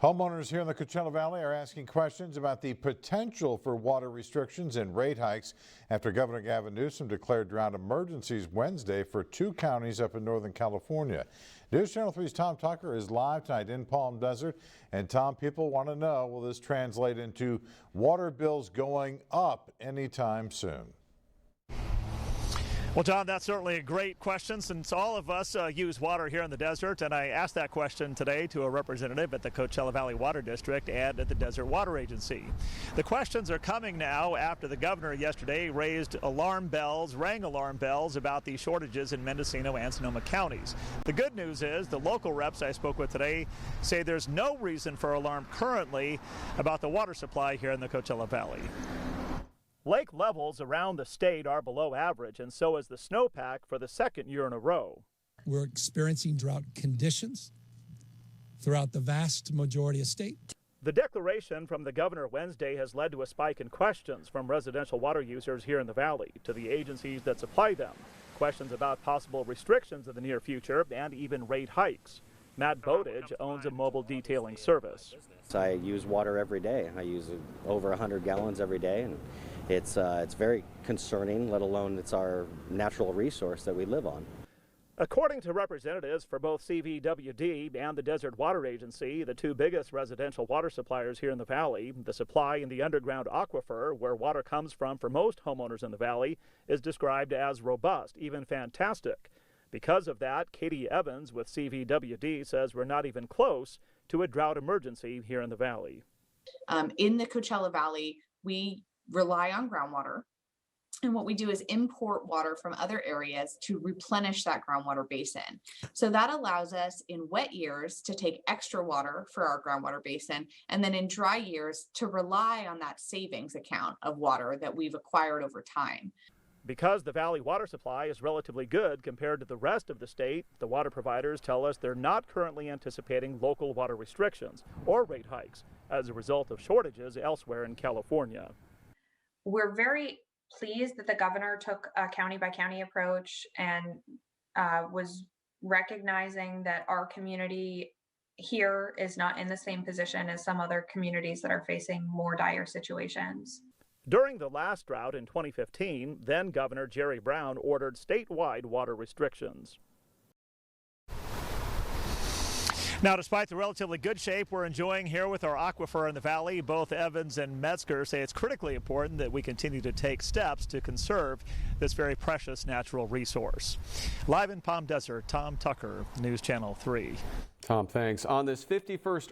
Homeowners here in the Coachella Valley are asking questions about the potential for water restrictions and rate hikes after Governor Gavin Newsom declared drought emergencies Wednesday for 2 counties up in Northern California. News Channel 3's Tom Tucker is live tonight in Palm Desert. And Tom, people want to know, will this translate into water bills going up anytime soon? Well, John, that's certainly a great question since all of us use water here in the desert, and I asked that question today to a representative at the Coachella Valley Water District and at the Desert Water Agency. The questions are coming now after the governor yesterday rang alarm bells about the shortages in Mendocino and Sonoma counties. The good news is the local reps I spoke with today say there's no reason for alarm currently about the water supply here in the Coachella Valley. Lake levels around the state are below average, and so is the snowpack for the second year in a row. We're experiencing drought conditions throughout the vast majority of state. The declaration from the governor Wednesday has led to a spike in questions from residential water users here in the valley to the agencies that supply them. Questions about possible restrictions in the near future and even rate hikes. Matt Bowditch owns a mobile detailing service. I use water every day. I use over 100 gallons every day, and it's very concerning, let alone it's our natural resource that we live on. According to representatives for both CVWD and the Desert Water Agency, the 2 biggest residential water suppliers here in the valley, the supply in the underground aquifer, where water comes from for most homeowners in the valley, is described as robust, even fantastic. Because of that, Katie Evans with CVWD says we're not even close to a drought emergency here in the valley. In the Coachella Valley, we rely on groundwater. And what we do is import water from other areas to replenish that groundwater basin. So that allows us in wet years to take extra water for our groundwater basin, and then in dry years to rely on that savings account of water that we've acquired over time. Because the valley water supply is relatively good compared to the rest of the state, the water providers tell us they're not currently anticipating local water restrictions or rate hikes as a result of shortages elsewhere in California. We're very pleased that the governor took a county by county approach and was recognizing that our community here is not in the same position as some other communities that are facing more dire situations. During the last drought in 2015, then Governor Jerry Brown ordered statewide water restrictions. Now, despite the relatively good shape we're enjoying here with our aquifer in the valley, both Evans and Metzger say it's critically important that we continue to take steps to conserve this very precious natural resource. Live in Palm Desert, Tom Tucker, News Channel 3. Tom, thanks. On this 51st